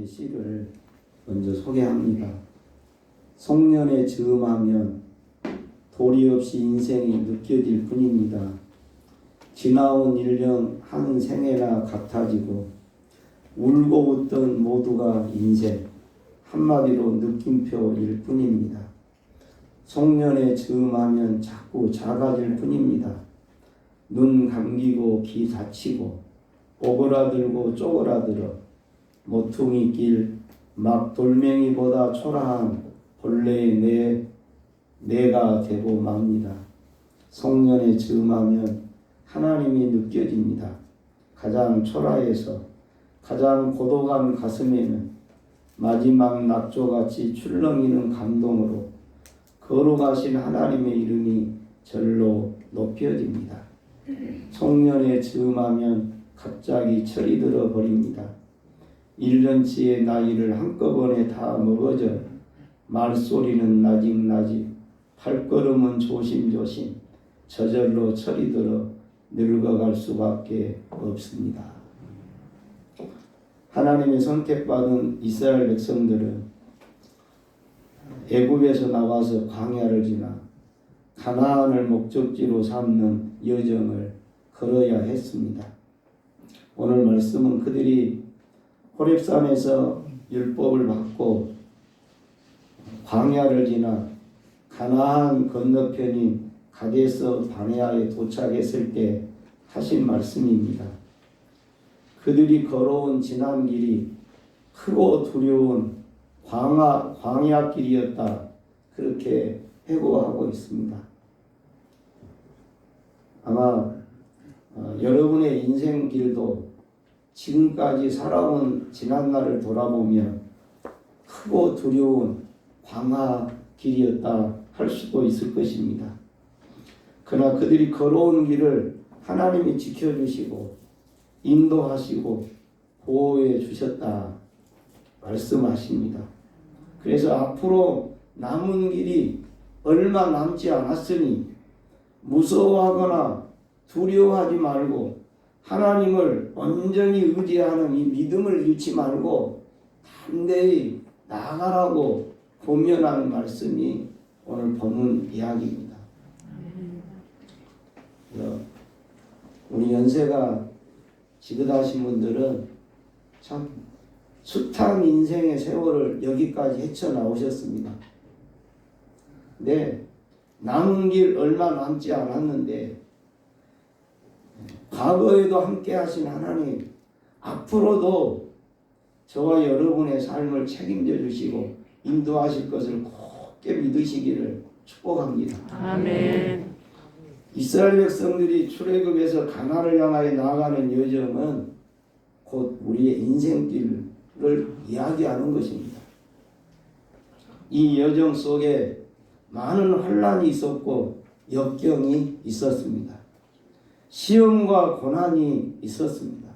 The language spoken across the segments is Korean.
시를 먼저 소개합니다. 송년회 즈음하면 도리 없이 인생이 느껴질 뿐입니다. 지나온 1년 한 생애나 같아지고 울고 웃던 모두가 인생, 한마디로 느낌표일 뿐입니다. 송년회 즈음하면 자꾸 작아질 뿐입니다. 눈 감기고 귀 닫히고 오그라들고 쪼그라들어 모퉁이 길 막 돌멩이보다 초라한 본래의 내가 되고 맙니다. 송년회 즈음하면 하나님이 느껴집니다. 가장 초라해서 가장 고독한 가슴에는 마지막 낙조같이 출렁이는 감동으로 거룩하신 하나님의 이름이 절로 높여집니다. 송년회 즈음하면 갑자기 철이 들어 버립니다. 1년치의 나이를 한꺼번에 다 먹어져 말소리는 나직나직 발걸음은 조심조심 저절로 철이 들어 늙어갈 수밖에 없습니다. 하나님의 선택받은 이스라엘 백성들은 애굽에서 나와서 광야를 지나 가나안을 목적지로 삼는 여정을 걸어야 했습니다. 오늘 말씀은 그들이 호렙산에서 율법을 받고 광야를 지나 가나안 건너편인 가데스 바네아에 도착했을 때 하신 말씀입니다. 그들이 걸어온 지난 길이 크고 두려운 광야 길이었다. 그렇게 회고하고 있습니다. 아마 여러분의 인생 길도 지금까지 살아온 지난날을 돌아보면 크고 두려운 광야 길이었다 할 수도 있을 것입니다. 그러나 그들이 걸어온 길을 하나님이 지켜주시고 인도하시고 보호해 주셨다 말씀하십니다. 그래서 앞으로 남은 길이 얼마 남지 않았으니 무서워하거나 두려워하지 말고 하나님을 온전히 의지하는 이 믿음을 잃지 말고 담대히 나아가라고 권면하는 말씀이 오늘 본문 이야기입니다. 우리 연세가 지긋하신 분들은 참 숱한 인생의 세월을 여기까지 헤쳐나오셨습니다. 네, 남은 길 얼마 남지 않았는데 과거에도 함께 하신 하나님 앞으로도 저와 여러분의 삶을 책임져 주시고 인도하실 것을 굳게 믿으시기를 축복합니다. 아멘. 이스라엘 백성들이 출애굽에서 가나안을 향하여 나아가는 여정은 곧 우리의 인생길을 이야기하는 것입니다. 이 여정 속에 많은 환난이 있었고 역경이 있었습니다. 시험과 고난이 있었습니다.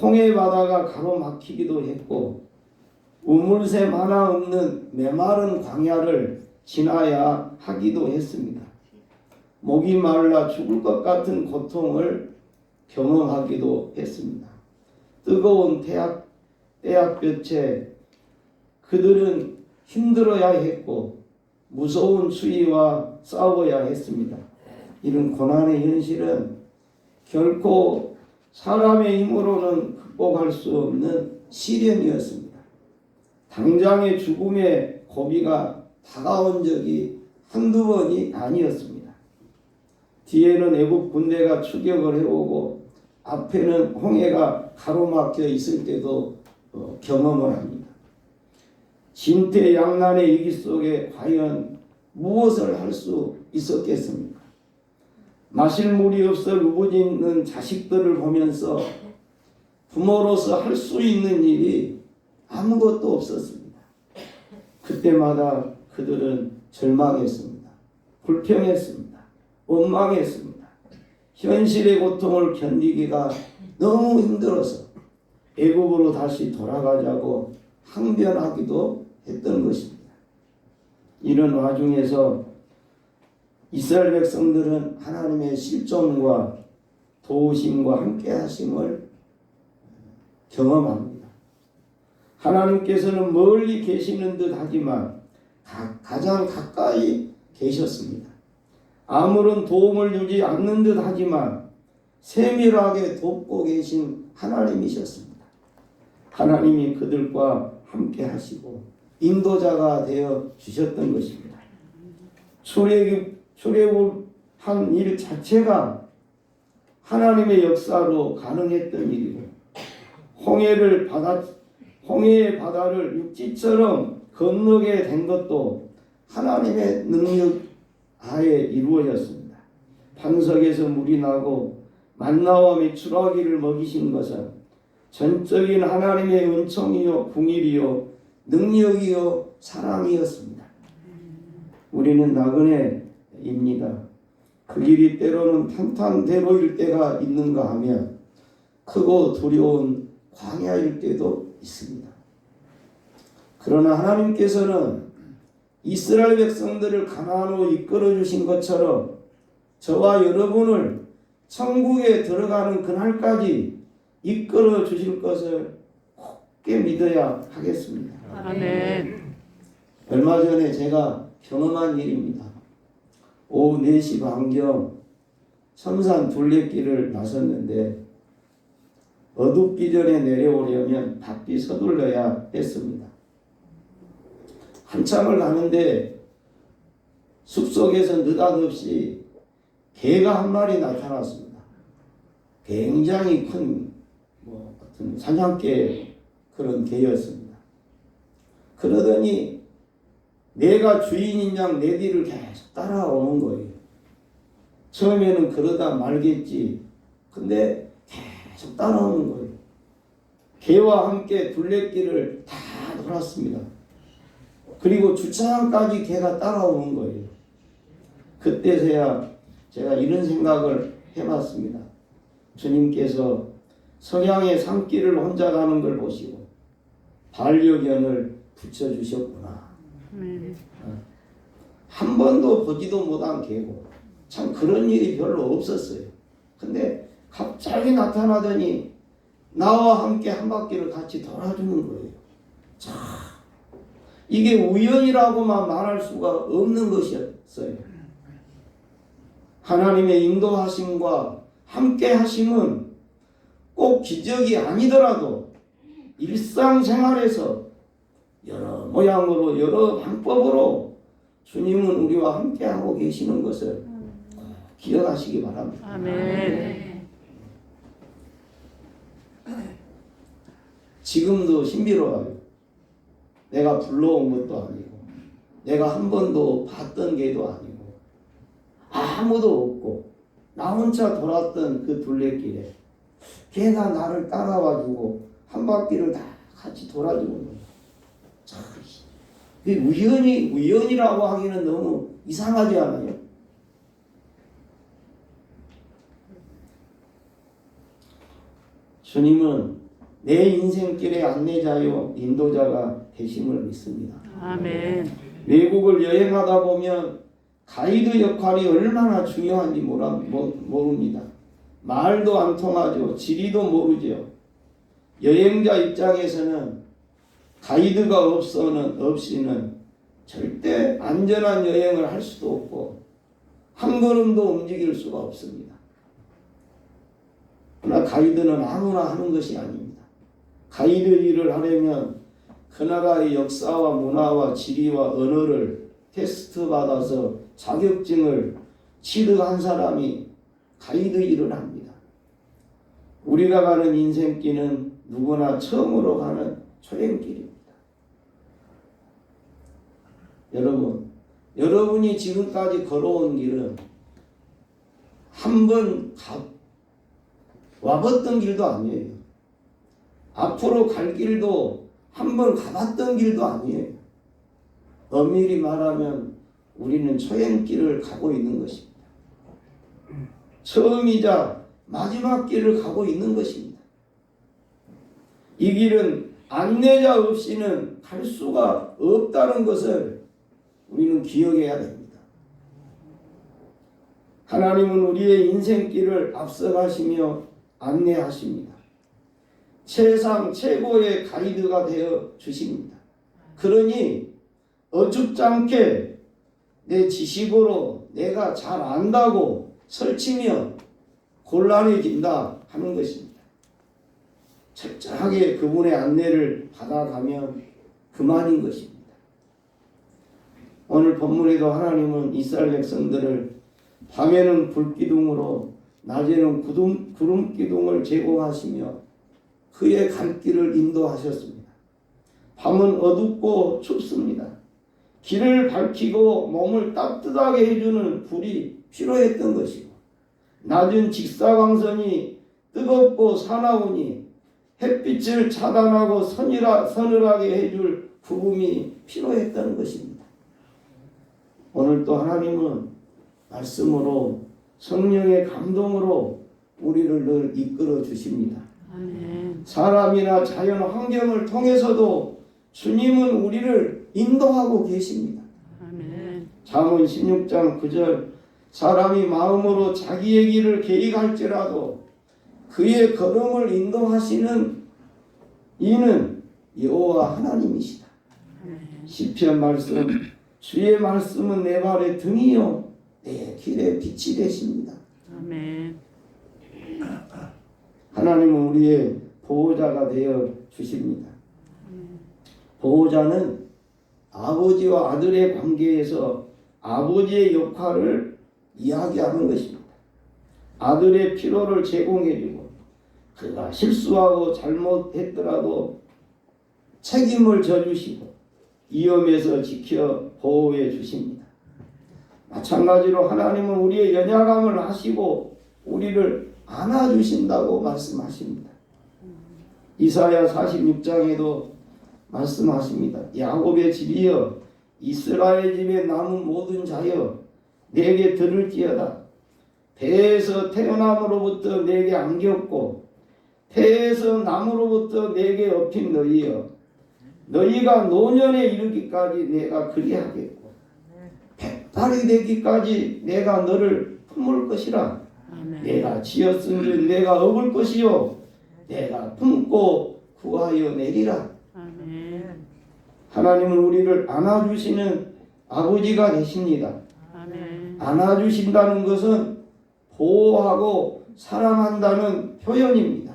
홍해 바다가 가로막히기도 했고 우물새 하나 없는 메마른 광야를 지나야 하기도 했습니다. 목이 말라 죽을 것 같은 고통을 경험하기도 했습니다. 뜨거운 태양볕에 그들은 힘들어야 했고 무서운 추위와 싸워야 했습니다. 이런 고난의 현실은 결코 사람의 힘으로는 극복할 수 없는 시련이었습니다. 당장의 죽음의 고비가 다가온 적이 한두 번이 아니었습니다. 뒤에는 애국 군대가 추격을 해오고 앞에는 홍해가 가로막혀 있을 때도 경험을 합니다. 진퇴양난의 위기 속에 과연 무엇을 할 수 있었겠습니까? 마실 물이 없어 울부짖는 자식들을 보면서 부모로서 할 수 있는 일이 아무것도 없었습니다. 그때마다 그들은 절망했습니다. 불평했습니다. 원망했습니다. 현실의 고통을 견디기가 너무 힘들어서 애국으로 다시 돌아가자고 항변하기도 했던 것입니다. 이런 와중에서 이스라엘 백성들은 하나님의 실존과 도우심과 함께 하심을 경험합니다. 하나님께서는 멀리 계시는 듯 하지만 가장 가까이 계셨습니다. 아무런 도움을 주지 않는 듯 하지만 세밀하게 돕고 계신 하나님이셨습니다. 하나님이 그들과 함께 하시고 인도자가 되어 주셨던 것입니다. 출애굽한 일 자체가 하나님의 역사로 가능했던 일이고, 홍해의 바다를 육지처럼 건너게 된 것도 하나님의 능력 하에 이루어졌습니다. 반석에서 물이 나고 만나와 메추라기를 먹이신 것은 전적인 하나님의 은총이요 궁일이요 능력이요 사랑이었습니다. 우리는 나그네입니다. 그 길이 때로는 탄탄대로일 때가 있는가 하면 크고 두려운 광야일 때도 있습니다. 그러나 하나님께서는 이스라엘 백성들을 가나안으로 이끌어 주신 것처럼 저와 여러분을 천국에 들어가는 그날까지 이끌어 주실 것을 굳게 믿어야 하겠습니다. 아멘. 얼마 전에 제가 경험한 일입니다. 오후 4시 반경 섬산 둘레길을 나섰는데 어둡기 전에 내려오려면 바삐 서둘러야 했습니다. 한참을 가는데 숲속에서 느닷없이 개가 한 마리 나타났습니다. 굉장히 큰 어떤 사냥개 그런 개였습니다. 그러더니 내가 주인인 양 내 뒤를 계속 따라오는 거예요. 처음에는 그러다 말겠지. 근데 계속 따라오는 거예요. 개와 함께 둘레길을 다 돌았습니다. 그리고 주차장까지 개가 따라오는 거예요. 그때서야 제가 이런 생각을 해봤습니다. 주님께서 석양의 산길을 혼자 가는 걸 보시고 반려견을 붙여주셨구나. 한 번도 보지도 못한 개고 참 그런 일이 별로 없었어요. 근데 갑자기 나타나더니 나와 함께 한 바퀴를 같이 돌아주는 거예요. 참 이게 우연이라고만 말할 수가 없는 것이었어요. 하나님의 인도하심과 함께 하심은 꼭 기적이 아니더라도 일상생활에서 여러 모양으로 여러 방법으로 주님은 우리와 함께하고 계시는 것을 기억하시기 바랍니다. 아멘. 지금도 신비로워요. 내가 불러온 것도 아니고 내가 한 번도 봤던 게도 아니고 아무도 없고 나 혼자 돌았던 그 둘레길에 걔가 나를 따라와주고 한 바퀴를 다 같이 돌아주는 거예요. 참 우연이라고 하기는 너무 이상하지 않아요? 주님은 내 인생길의 안내자요 인도자가 되심을 믿습니다. 아멘. 외국을 여행하다 보면 가이드 역할이 얼마나 중요한지 모릅니다. 말도 안 통하죠. 지리도 모르죠. 여행자 입장에서는 가이드가 없이는 절대 안전한 여행을 할 수도 없고 한 걸음도 움직일 수가 없습니다. 그러나 가이드는 아무나 하는 것이 아닙니다. 가이드 일을 하려면 그 나라의 역사와 문화와 지리와 언어를 테스트 받아서 자격증을 취득한 사람이 가이드 일을 합니다. 우리가 가는 인생길은 누구나 처음으로 가는 초행길입니다. 여러분이 지금까지 걸어온 길은 한 번 와봤던 길도 아니에요. 앞으로 갈 길도 한 번 가봤던 길도 아니에요. 엄밀히 말하면 우리는 초행길을 가고 있는 것입니다. 처음이자 마지막 길을 가고 있는 것입니다. 이 길은 안내자 없이는 갈 수가 없다는 것을 우리는 기억해야 됩니다. 하나님은 우리의 인생길을 앞서가시며 안내하십니다. 세상 최고의 가이드가 되어 주십니다. 그러니 어줍지 않게 내 지식으로 내가 잘 안다고 설치며 곤란해진다 하는 것입니다. 철저하게 그분의 안내를 받아가면 그만인 것입니다. 오늘 본문에도 하나님은 이스라엘 백성들을 밤에는 불기둥으로 낮에는 구름기둥을 제공하시며 그의 갈 길을 인도하셨습니다. 밤은 어둡고 춥습니다. 길을 밝히고 몸을 따뜻하게 해주는 불이 필요했던 것이고 낮은 직사광선이 뜨겁고 사나우니 햇빛을 차단하고 서늘하게 해줄 구름이 필요했다는 것입니다. 오늘 또 하나님은 말씀으로 성령의 감동으로 우리를 늘 이끌어 주십니다. 아멘. 사람이나 자연 환경을 통해서도 주님은 우리를 인도하고 계십니다. 아멘. 잠언 16장 9절 사람이 마음으로 자기의 길을 계획할지라도 그의 걸음을 인도하시는 이는 여호와 하나님이시다. 시편 말씀 주의 말씀은 내 발의 등이요 내 길의 빛이 되십니다. 아멘. 하나님은 우리의 보호자가 되어 주십니다. 보호자는 아버지와 아들의 관계에서 아버지의 역할을 이야기하는 것입니다. 아들의 필요를 제공해주고 그가 실수하고 잘못했더라도 책임을 져주시고 위험에서 지켜 보호해 주십니다. 마찬가지로 하나님은 우리의 연약함을 아시고 우리를 안아주신다고 말씀하십니다. 이사야 46장에도 말씀하십니다. 야곱의 집이여 이스라엘 집에 남은 모든 자여 내게 들을지어다. 배에서 태어남으로부터 내게 안겼고 태에서 남으로부터 내게 업힌 너희여 너희가 노년에 이르기까지 내가 그리하겠고 백발이 되기까지 내가 너를 품을 것이라. 아멘. 내가 지었은즉 내가 업을 것이요 내가 품고 구하여 내리라. 아멘. 하나님은 우리를 안아주시는 아버지가 되십니다. 아멘. 안아주신다는 것은 보호하고 사랑한다는 표현입니다.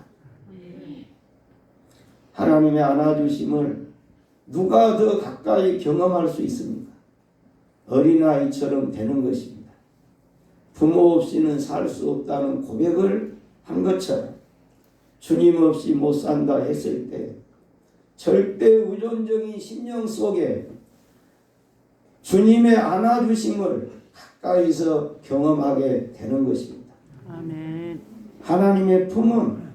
하나님의 안아주심을 누가 더 가까이 경험할 수 있습니까? 어린아이처럼 되는 것입니다. 부모 없이는 살 수 없다는 고백을 한 것처럼 주님 없이 못 산다 했을 때 절대 의존적인 심령 속에 주님의 안아주심을 가까이서 경험하게 되는 것입니다. 아멘. 하나님의 품은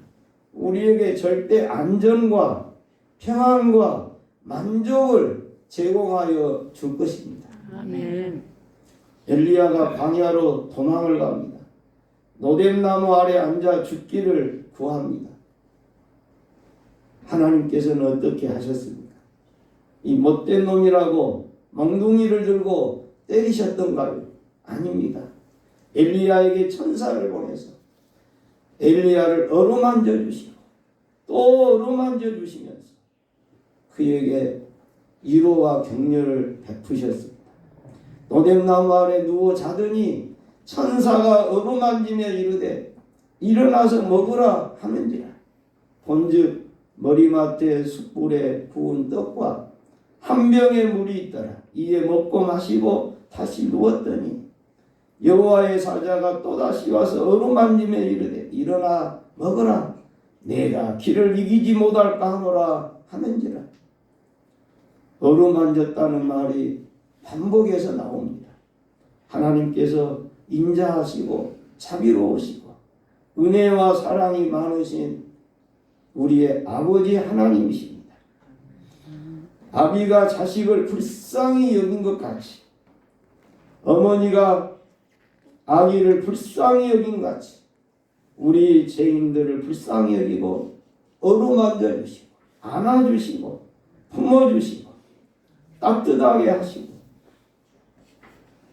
우리에게 절대 안전과 평안과 만족을 제공하여 줄 것입니다. 아멘. 엘리야가 광야로 도망을 갑니다. 노뎀나무 아래 앉아 죽기를 구합니다. 하나님께서는 어떻게 하셨습니까? 이 못된 놈이라고 멍둥이를 들고 때리셨던가요? 아닙니다. 엘리야에게 천사를 보내서 엘리야를 어루만져 주시고 또 어루만져 주시면서 그에게 위로와 격려를 베푸셨습니다. 노뎀나무 아래 누워 자더니 천사가 어루만지며 이르되 일어나서 먹으라 하는지라. 본즉 머리맡에 숯불에 구운 떡과 한 병의 물이 있더라. 이에 먹고 마시고 다시 누웠더니 여호와의 사자가 또다시 와서 어루만지며 이르되 일어나 먹으라. 내가 길을 이기지 못할까 하노라 하는지라. 어루만졌다는 말이 반복해서 나옵니다. 하나님께서 인자하시고 자비로우시고 은혜와 사랑이 많으신 우리의 아버지 하나님이십니다. 아비가 자식을 불쌍히 여긴 것 같이 어머니가 아기를 불쌍히 여긴 것 같이 우리 죄인들을 불쌍히 여기고 어루만져 주시고 안아주시고 품어주시고 따뜻하게 하시고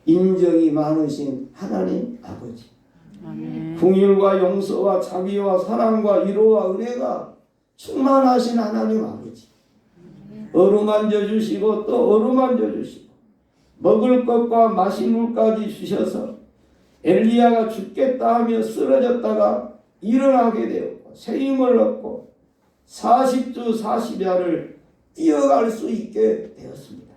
인정이 많으신 하나님 아버지. 아멘. 긍휼과 용서와 자비와 사랑과 위로와 은혜가 충만하신 하나님 아버지, 어루만져 주시고 또 어루만져 주시고 먹을 것과 마실 물까지 주셔서 엘리야가 죽겠다 하며 쓰러졌다가 일어나게 되었고 새 힘을 얻고 40주 40야를 뛰어갈 수 있게 되었습니다.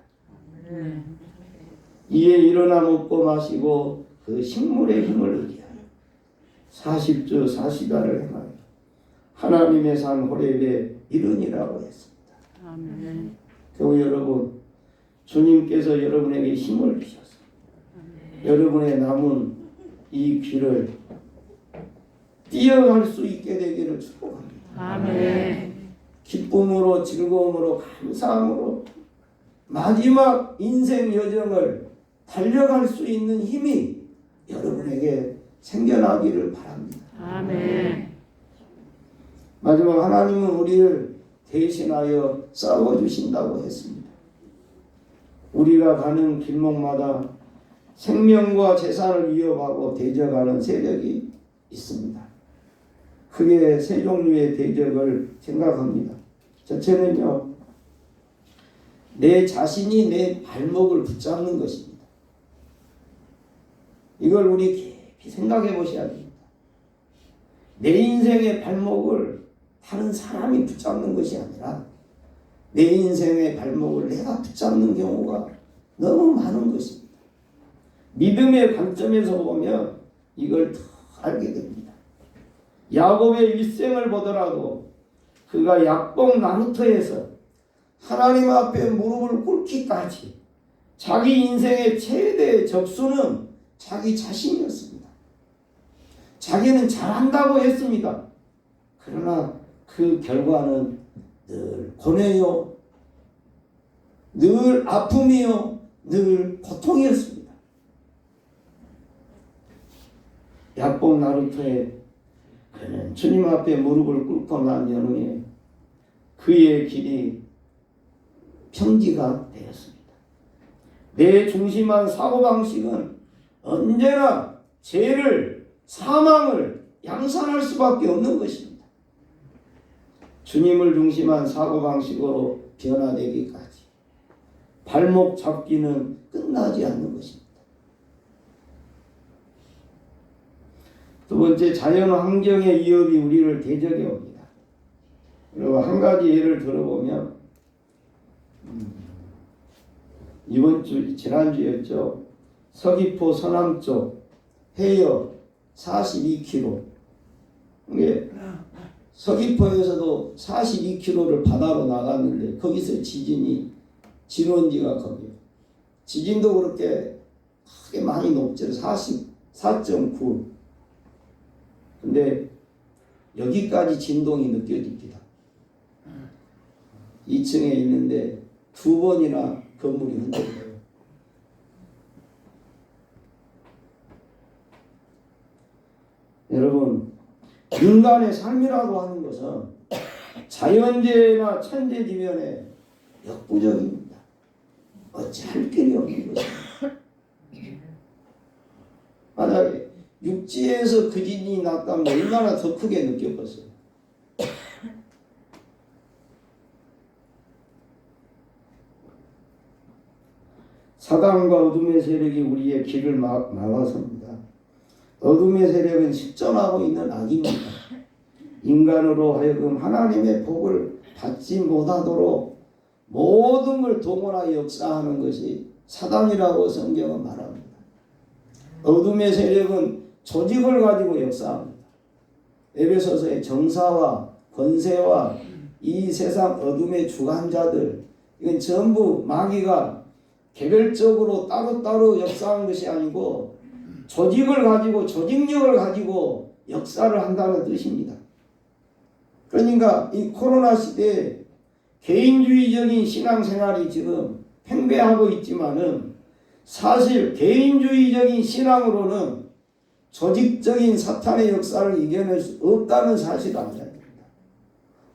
이에 일어나 먹고 마시고 그 식물의 힘을 의지하여 40주 40야를 행하여 하나님의 산 호렙에 이르니라고 했습니다. 아멘. 교회 여러분, 주님께서 여러분에게 힘을 주셔서 여러분의 남은 이 길을 뛰어갈 수 있게 되기를 축복합니다. 아멘. 기쁨으로 즐거움으로 감사함으로 마지막 인생 여정을 달려갈 수 있는 힘이 여러분에게 생겨나기를 바랍니다. 아멘. 마지막 하나님은 우리를 대신하여 싸워주신다고 했습니다. 우리가 가는 길목마다 생명과 재산을 위협하고 대적하는 세력이 있습니다. 크게 세 종류의 대적을 생각합니다. 첫째는요, 내 자신이 내 발목을 붙잡는 것입니다. 이걸 우리 깊이 생각해 보셔야 됩니다. 내 인생의 발목을 다른 사람이 붙잡는 것이 아니라 내 인생의 발목을 내가 붙잡는 경우가 너무 많은 것입니다. 믿음의 관점에서 보면 이걸 더 알게 됩니다. 야곱의 일생을 보더라도 그가 약봉 나루터에서 하나님 앞에 무릎을 꿇기까지 자기 인생의 최대의 적수는 자기 자신이었습니다. 자기는 잘한다고 했습니다. 그러나 그 결과는 늘 고뇌요, 늘 아픔이요, 늘 고통이었습니다. 약봉 나루터에 그는 주님 앞에 무릎을 꿇고 난 연후에 그의 길이 평지가 되었습니다. 내 중심한 사고방식은 언제나 죄를, 사망을 양산할 수밖에 없는 것입니다. 주님을 중심한 사고방식으로 변화되기까지 발목 잡기는 끝나지 않는 것입니다. 두 번째, 자연 환경의 위협이 우리를 대적해 옵니다. 그리고 한 가지 예를 들어보면 이번 주, 지난주였죠. 서귀포 서남쪽 해역 42km. 이게 서귀포에서도 42km를 바다로 나갔는데 거기서 지진이 진원지가 거기요. 지진도 그렇게 크게 많이 높죠. 44.9. 근데 여기까지 진동이 느껴집니다. 2층에 있는데 2번이나 건물이 흔들려요. 여러분, 인간의 삶이라고 하는 것은 자연재해나 천재지변에 역부족입니다. 어찌할 길이 없는 것입니다. 만약에 육지에서 그 지진이 났다면 얼마나 더 크게 느꼈겠어요. 사단과 어둠의 세력이 우리의 길을 막아섭니다. 어둠의 세력은 실존하고 있는 악입니다. 인간으로 하여금 하나님의 복을 받지 못하도록 모든 걸 동원하여 역사하는 것이 사단이라고 성경은 말합니다. 어둠의 세력은 조직을 가지고 역사합니다. 에베소서의 정사와 권세와 이 세상 어둠의 주관자들, 이건 전부 마귀가 개별적으로 따로따로 역사한 것이 아니고 조직을 가지고 조직력을 가지고 역사를 한다는 뜻입니다. 그러니까 이 코로나 시대에 개인주의적인 신앙생활이 지금 팽배하고 있지만은 사실 개인주의적인 신앙으로는 조직적인 사탄의 역사를 이겨낼 수 없다는 사실을 알아야 됩니다.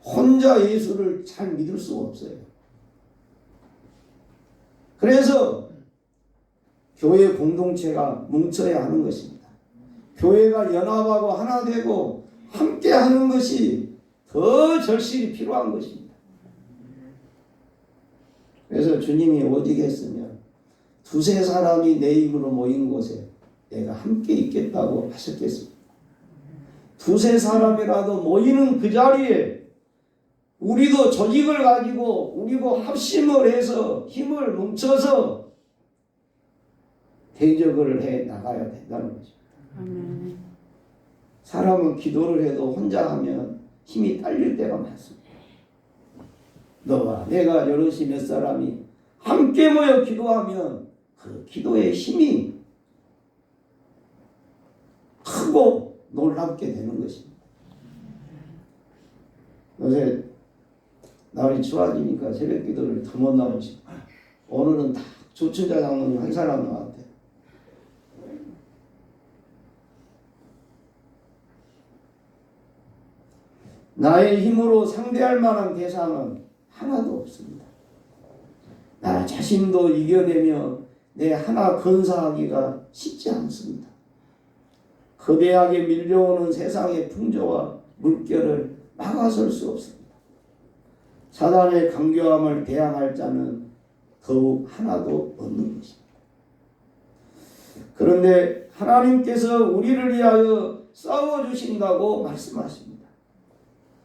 혼자 예수를 잘 믿을 수가 없어요. 그래서 교회 공동체가 뭉쳐야 하는 것입니다. 교회가 연합하고 하나 되고 함께 하는 것이 더 절실히 필요한 것입니다. 그래서 주님이 오직 했으면 두세 사람이 내 이름으로 모인 곳에 내가 함께 있겠다고 하셨겠습니다. 두세 사람이라도 모이는 그 자리에 우리도 조직을 가지고 우리도 합심을 해서 힘을 뭉쳐서 대적을 해 나가야 된다는 거죠. 아멘. 사람은 기도를 해도 혼자 하면 힘이 딸릴 때가 많습니다. 너와 내가 여럿이 몇 사람이 함께 모여 기도하면 그 기도의 힘이 크고 놀랍게 되는 것입니다. 요새 날이 추워지니까 새벽 기도를 더 못 나오시고 오늘은 다 조춘자 장로님 한 사람 나왔대요. 나의 힘으로 상대할 만한 대상은 하나도 없습니다. 나 자신도 이겨내며 내 하나 건사하기가 쉽지 않습니다. 거대하게 밀려오는 세상의 풍조와 물결을 막아설 수 없습니다. 사단의 강교함을 대항할 자는 더욱 하나도 없는 것입니다. 그런데 하나님께서 우리를 위하여 싸워주신다고 말씀하십니다.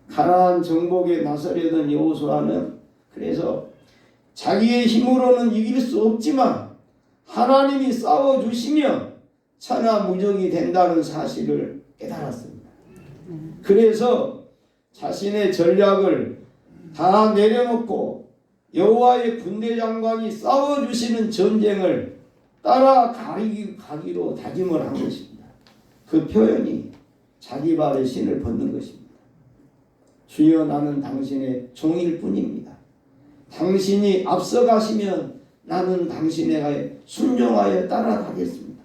가나안 정복에 나서려던 여호수아는 그래서 자기의 힘으로는 이길 수 없지만 하나님이 싸워주시면 천하무적이 된다는 사실을 깨달았습니다. 그래서 자신의 전략을 다 내려놓고 여호와의 군대 장관이 싸워주시는 전쟁을 따라가기로 다짐을 한 것입니다. 그 표현이 자기 발에 신을 벗는 것입니다. 주여 나는 당신의 종일 뿐입니다. 당신이 앞서가시면 나는 당신에게 순종하여 따라가겠습니다.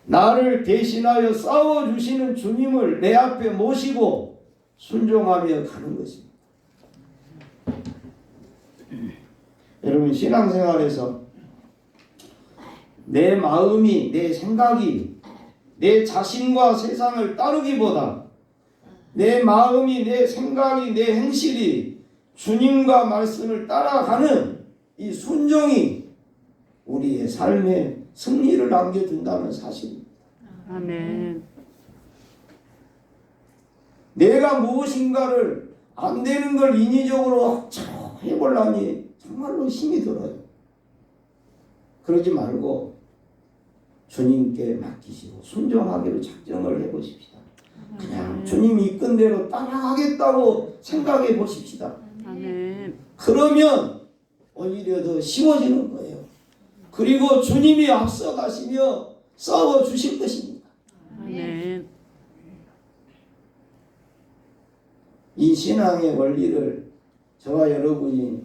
나를 대신하여 싸워주시는 주님을 내 앞에 모시고 순종하며 가는 것입니다. 여러분 신앙생활에서 내 마음이 내 생각이 내 자신과 세상을 따르기보다 내 마음이 내 생각이 내 행실이 주님과 말씀을 따라가는 이 순종이 우리의 삶에 승리를 남겨준다는 사실입니다. 아멘. 내가 무엇인가를 안 되는 걸 인위적으로 해보려니 정말로 힘이 들어요. 그러지 말고 주님께 맡기시고 순종하기로 작정을 해보십시다. 그냥 주님이 이끈 대로 따라가겠다고 생각해 보십시다. 아멘. 그러면 오히려 더 쉬워지는 거예요. 그리고 주님이 앞서가시며 싸워주실 것입니다. 아멘. 이 신앙의 원리를 저와 여러분이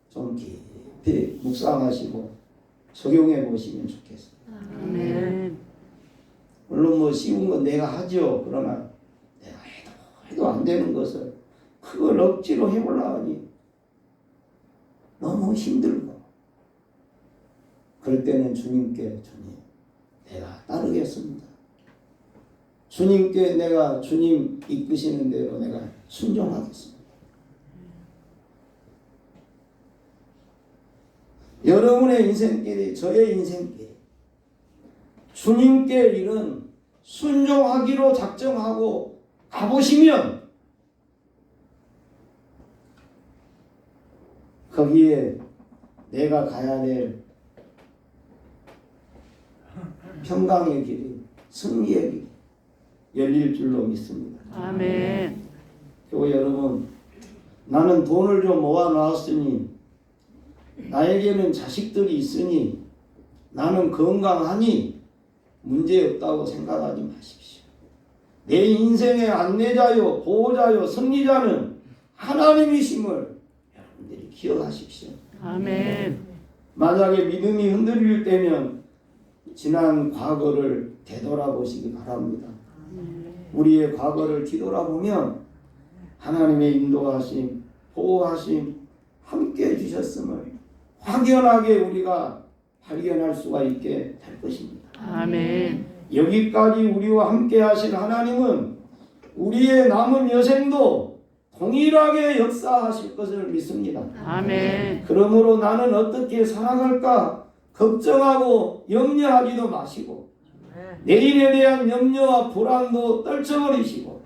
좀 깊이 묵상하시고 적용해 보시면 좋겠습니다. 아멘. 물론 뭐 쉬운 건 내가 하죠. 그러나 내가 해도 안 되는 것을 그걸 억지로 해보려 하니 너무 힘들고 그럴 때는 주님께 주님 내가 따르겠습니다. 주님께 내가 주님 이끄시는 대로 내가 순종하겠습니다. 여러분의 인생길이 저의 인생길 주님께 이런 순종하기로 작정하고 가보시면 거기에 내가 가야 될 평강의 길이 승리의 길이 열릴 줄로 믿습니다. 아멘. 교회 여러분 나는 돈을 좀 모아놨으니 나에게는 자식들이 있으니 나는 건강하니 문제없다고 생각하지 마십시오. 내 인생의 안내자요 보호자요 승리자는 하나님이심을 여러분들이 기억하십시오. 아멘. 만약에 믿음이 흔들릴 때면 지난 과거를 되돌아보시기 바랍니다. 우리의 과거를 뒤돌아보면 하나님의 인도하심, 보호하심 함께 해주셨음을 확연하게 우리가 발견할 수가 있게 될 것입니다. 아멘. 여기까지 우리와 함께 하신 하나님은 우리의 남은 여생도 동일하게 역사하실 것을 믿습니다. 아멘. 그러므로 나는 어떻게 살아갈까 걱정하고 염려하지도 마시고 내일에 대한 염려와 불안도 떨쳐버리시고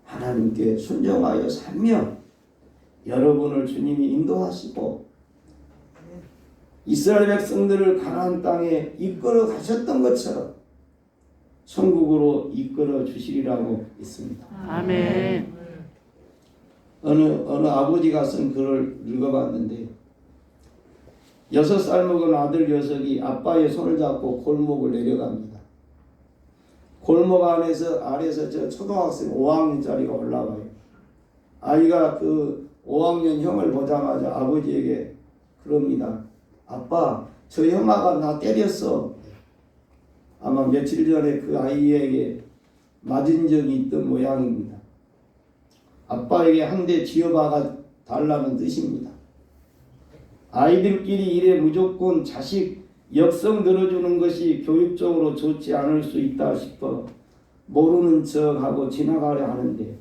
하나님께 순종하여 살며 여러분을 주님이 인도하시고 이스라엘 백성들을 가나안 땅에 이끌어 가셨던 것처럼 천국으로 이끌어 주시리라고 믿습니다. 아멘. 어느 아버지가 쓴 글을 읽어봤는데 6살 먹은 아들 녀석이 아빠의 손을 잡고 골목을 내려갑니다. 골목 아래서 저 초등학생 5학년짜리가 올라와요. 아이가 그 5학년 형을 보자마자 아버지에게 그럽니다. 아빠, 저 형아가 나 때렸어. 아마 며칠 전에 그 아이에게 맞은 적이 있던 모양입니다. 아빠에게 한 대 지어박아 달라는 뜻입니다. 아이들끼리 이래 무조건 자식 역성 들어주는 것이 교육적으로 좋지 않을 수 있다 싶어 모르는 척하고 지나가려 하는데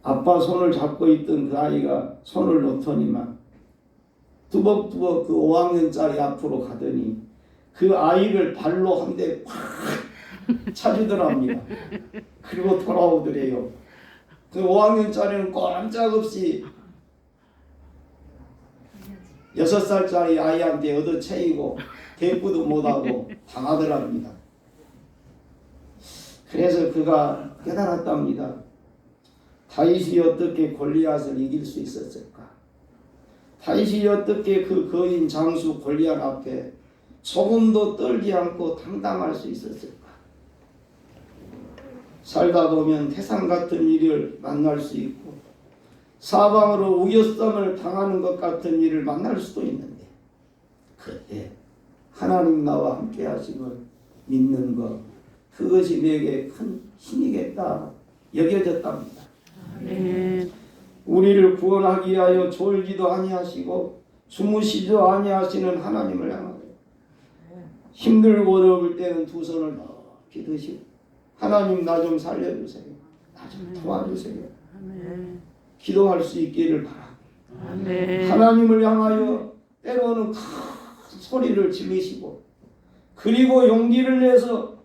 아빠 손을 잡고 있던 그 아이가 손을 놓더니만 두벅두벅 그 5학년짜리 앞으로 가더니 그 아이를 발로 한 대 팍 차주더랍니다. 그리고 돌아오더래요. 그 5학년짜리는 꼼짝없이 6살짜리 아이한테 얻어채이고 대꾸도 못하고 당하더랍니다. 그래서 그가 깨달았답니다. 다윗이 어떻게 골리앗을 이길 수 있었을까? 다윗이 어떻게 그 거인 장수 골리앗 앞에 조금도 떨지 않고 당당할 수 있었을까? 살다 보면 태산 같은 일을 만날 수 있고 사방으로 우겨쌈을 당하는 것 같은 일을 만날 수도 있는데 그때 하나님 나와 함께 하심을 믿는 것 그것이 내게 큰 힘이겠다 여겨졌답니다. 아멘. 우리를 구원하기 위하여 졸지도 아니하시고 주무시지도 아니하시는 하나님을 향하여 힘들고 어려울 때는 두 손을 높이 드시고 하나님 나 좀 살려주세요. 나 좀 도와주세요. 아멘. 기도할 수 있기를 바랍니다. 아멘. 하나님을 향하여 때로는 큰 소리를 지르시고 그리고 용기를 내서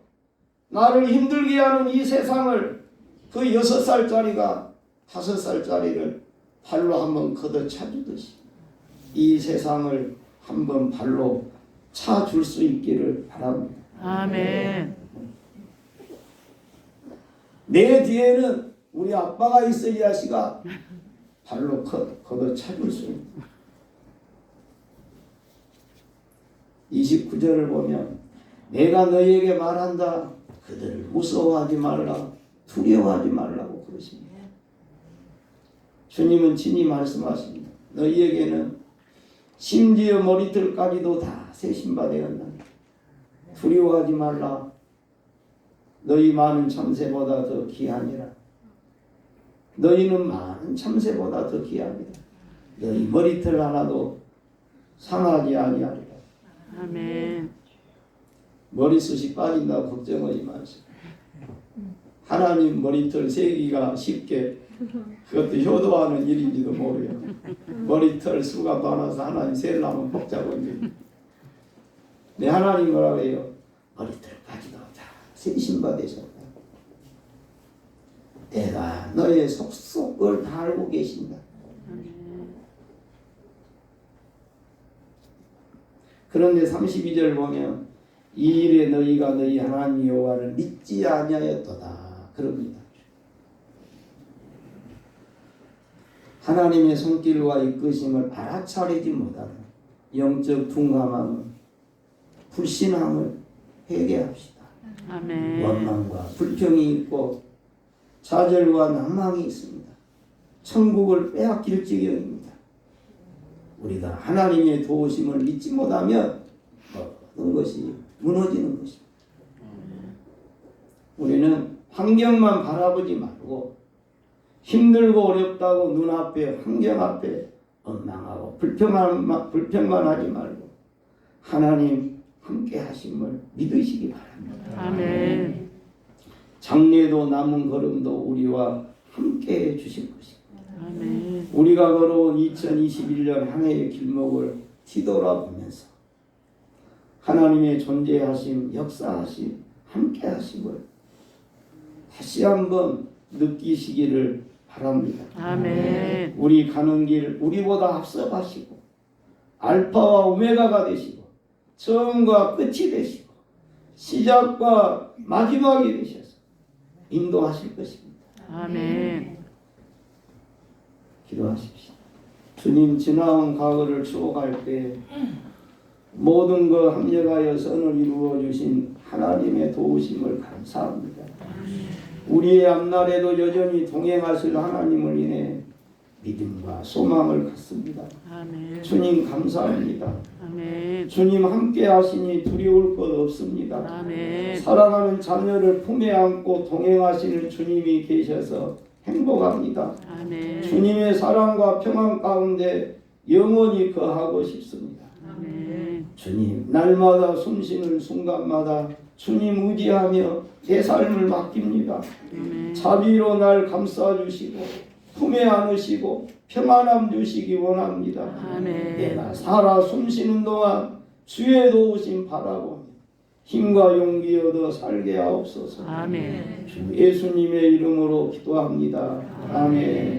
나를 힘들게 하는 이 세상을 그 6살짜리가 5살짜리를 발로 한번 걷어차주듯이 이 세상을 한번 발로 차줄 수 있기를 바랍니다. 아멘. 내 뒤에는 우리 아빠가 있어야 시가 발로 걷어차줄 수 있는 29절을 보면 내가 너희에게 말한다. 그들을 무서워하지 말라. 두려워하지 말라고 그러십니다. 주님은 친히 말씀하십니다. 너희에게는 심지어 머리털까지도 다 세신바 되었다. 두려워하지 말라. 너희 많은 참새보다 더 귀하니라. 너희는 많은 참새보다 더 귀합니다. 너희 머리털 하나도 상하지 아니하리라. 아멘. 머리숱이 빠진다고 걱정하지 마시고 하나님 머리털 세기가 쉽게 그것도 효도하는 일인지도 모르요. 머리털 수가 많아서 하나님 세려면 복잡한데 내 하나님 뭐라고 해요? 머리털까지도 다 세신바 되셨다. 내가 너의 속속을 다 알고 계신다. 그런데 32절 보면 이 일에 너희가 너희 하나님 여호와를 믿지 아니하였도다 그럽니다. 하나님의 손길과 이끄심을 알아차리지 못하는 영적 둔감함은 불신함을 회개합시다. 아멘. 원망과 불평이 있고 좌절과 낭망이 있습니다. 천국을 빼앗길 지경입니다. 우리가 하나님의 도우심을 믿지 못하면 모든 것이 무너지는 것입니다. 우리는 환경만 바라보지 말고 힘들고 어렵다고 눈앞에 환경 앞에 원망하고 불평만 하지 말고 하나님 함께 하심을 믿으시기 바랍니다. 아멘. 장래도 남은 걸음도 우리와 함께해 주실 것입니다. 아멘. 우리가 걸어온 2021년 한 해의 길목을 뒤돌아보면서 하나님의 존재하심, 역사하심, 함께하심을 다시 한번 느끼시기를 바랍니다. 아멘. 우리 가는 길 우리보다 앞서 가시고 알파와 오메가가 되시고 처음과 끝이 되시고 시작과 마지막이 되셔서 인도하실 것입니다. 아멘. 기도하십시오. 주님, 지나온 과거를 추억할 때 모든 것 합력하여 선을 이루어 주신 하나님의 도우심을 감사합니다. 우리의 앞날에도 여전히 동행하실 하나님을 인해 믿음과 소망을 갖습니다. 아멘. 주님 감사합니다. 아멘. 주님 함께 하시니 두려울 것 없습니다. 아멘. 사랑하는 자녀를 품에 안고 동행하시는 주님이 계셔서 행복합니다. 아멘. 주님의 사랑과 평안 가운데 영원히 거하고 싶습니다. 아멘. 주님, 날마다 숨쉬는 순간마다 주님 의지하며 내 삶을 맡깁니다. 아멘. 자비로 날 감싸주시고 품에 안으시고 평안함 주시기 원합니다. 아멘. 내가 살아 숨쉬는 동안 주의 도우심 바라보며 힘과 용기 얻어 살게 하옵소서. 아멘. 주 예수님의 이름으로 기도합니다. 아멘.